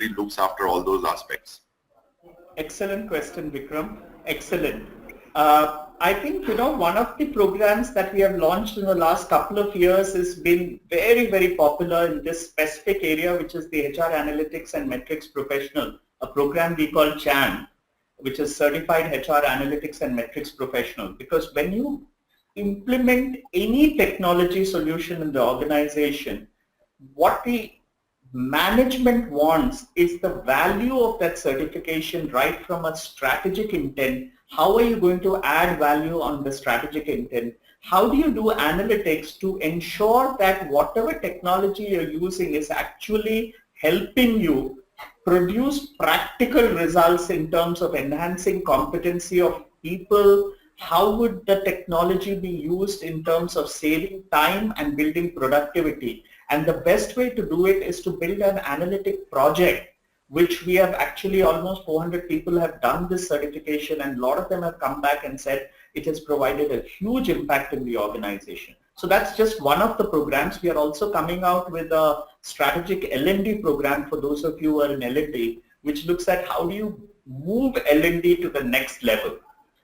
ultimately looks after all those aspects? Excellent question, Vikram. Excellent. I think, one of the programs that we have launched in the last couple of years has been very, very popular in this specific area, which is the HR Analytics and Metrics Professional, a program we call CHAN, which is Certified HR Analytics and Metrics Professional. Because when you implement any technology solution in the organization, what the management wants is the value of that certification right from a strategic intent. How are you going to add value on the strategic intent? How do you do analytics to ensure that whatever technology you're using is actually helping you produce practical results in terms of enhancing competency of people? How would the technology be used in terms of saving time and building productivity? And the best way to do it is to build an analytic project, which we have actually almost 400 people have done this certification, and a lot of them have come back and said it has provided a huge impact in the organization. So that's just one of the programs. We are also coming out with a strategic L&D program for those of you who are in L&D, which looks at how do you move L&D to the next level.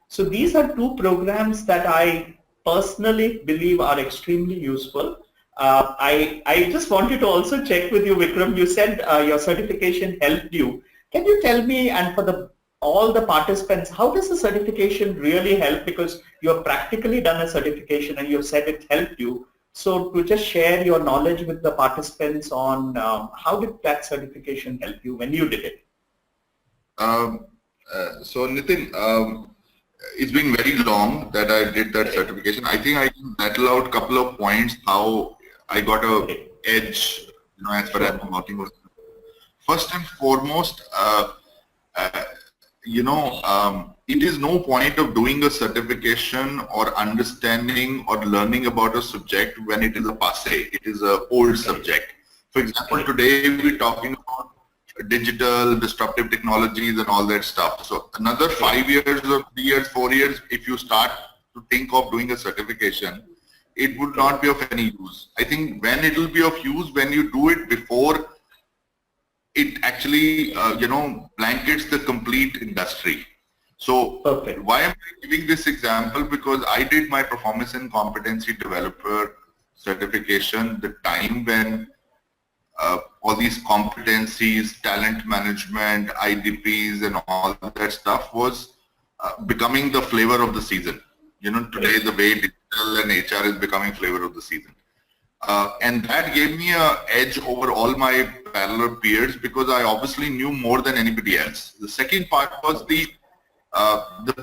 So these are two programs that I personally believe are extremely useful. I just wanted to also check with you, Vikram. You said your certification helped you. Can you tell me, and for all the participants, how does the certification really help? Because you have practically done a certification and you have said it helped you. So to just share your knowledge with the participants on how did that certification help you when you did it? So Nitin, it's been very long that I did that certification. I think I can rattle out a couple of points how I got a edge, as far as I'm working with. First and foremost, it is no point of doing a certification or understanding or learning about a subject when it is a passé. It is an old subject. For example, today we're talking about digital, disruptive technologies and all that stuff. So another 5 years or 3 years, 4 years, if you start to think of doing a certification, it would not be of any use. I think when it will be of use, when you do it before it actually, blankets the complete industry. So why am I giving this example? Because I did my performance and competency developer certification the time when all these competencies, talent management, IDPs and all that stuff was becoming the flavor of the season. Today the way digital and HR is becoming flavor of the season. And that gave me an edge over all my parallel peers because I obviously knew more than anybody else. The second part was the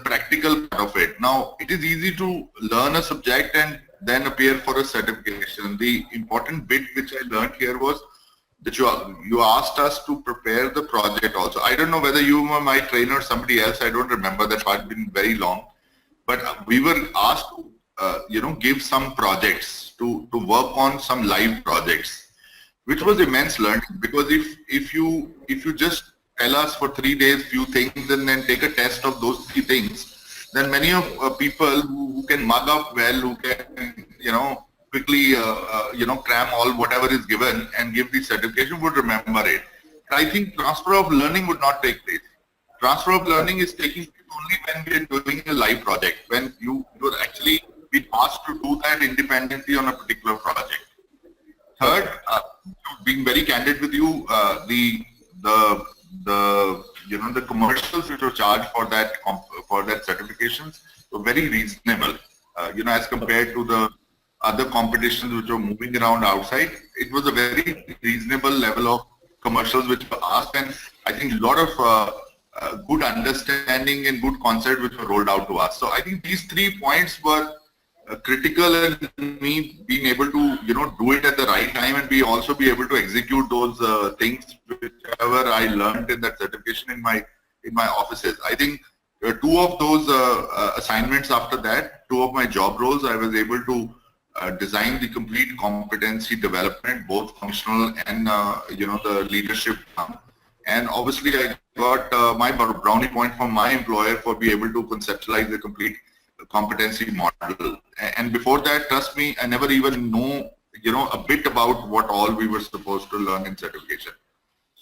practical part of it. Now, it is easy to learn a subject and then appear for a certification. The important bit which I learned here was that you asked us to prepare the project also. I don't know whether you were my trainer or somebody else. I don't remember. That part been very long. But we were asked to, give some projects to work on some live projects, which was immense learning. Because if you just tell us for 3 days few things and then take a test of those 3 things, then many of people who can mug up well, who can quickly cram all whatever is given and give the certification would remember it. I think transfer of learning would not take place. Transfer of learning is taking place only when we are doing a live project, when you are actually being asked to do that independently on a particular project. Third, being very candid with you, the commercials which were charged for that certifications were very reasonable. As compared to the other competitions which were moving around outside, it was a very reasonable level of commercials which were asked, and I think a lot of good understanding and good concept which were rolled out to us. So I think these 3 points were critical in me being able to do it at the right time and also be able to execute those things whichever I learned in that certification in my offices. I think 2 of those assignments after that, 2 of my job roles, I was able to design the complete competency development, both functional and the leadership. And obviously I got my brownie point from my employer for being able to conceptualize the complete competency model. And before that, trust me, I never even know a bit about what all we were supposed to learn in certification.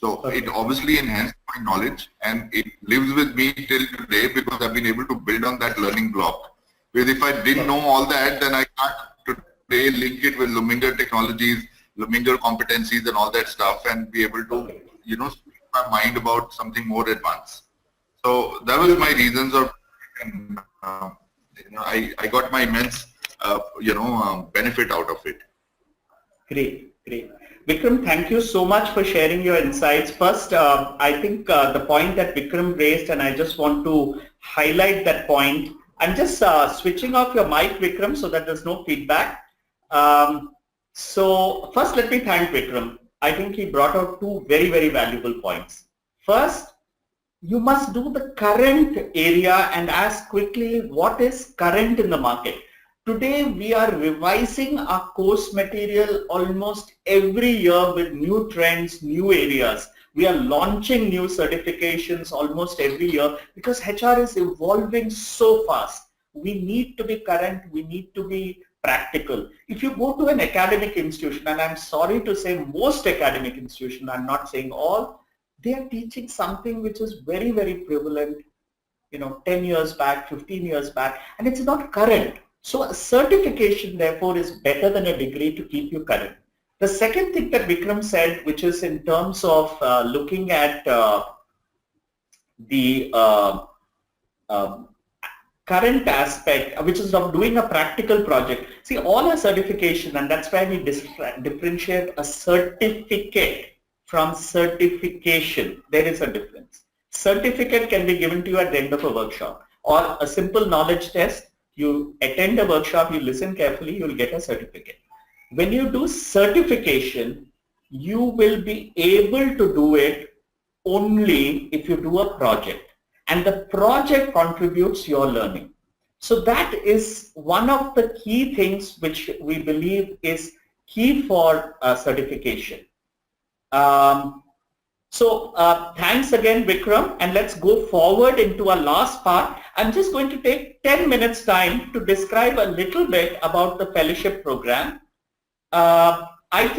So it obviously enhanced my knowledge, and it lives with me till today because I've been able to build on that learning block. Because if I didn't know all that, then I can't today link it with Luminger technologies, Luminger competencies and all that stuff, and be able to, you know, speak my mind about something more advanced. So that was my reasons of, and you know, I got my immense, benefit out of it. Great, great. Vikram, thank you so much for sharing your insights. First, I think the point that Vikram raised, and I just want to highlight that point. I'm just switching off your mic, Vikram, so that there's no feedback. So first, let me thank Vikram. I think he brought out two very, very valuable points. First, you must do the current area and ask quickly what is current in the market. Today, we are revising our course material almost every year with new trends, new areas. We are launching new certifications almost every year because HR is evolving so fast. We need to be current, we need to be practical. If you go to an academic institution, and I'm sorry to say most academic institutions, I'm not saying all, they are teaching something which is very, very prevalent, 10 years back, 15 years back, and it's not current. So a certification, therefore, is better than a degree to keep you current. The second thing that Vikram said, which is in terms of looking at the current aspect, which is of doing a practical project. See, all a certification, and that's why we differentiate a certificate from certification. There is a difference. Certificate can be given to you at the end of a workshop, or a simple knowledge test. You attend a workshop, you listen carefully, you'll get a certificate. When you do certification, you will be able to do it only if you do a project, and the project contributes your learning. So that is one of the key things which we believe is key for certification. Thanks again, Vikram, and let's go forward into our last part. I'm just going to take 10 minutes time to describe a little bit about the fellowship program. I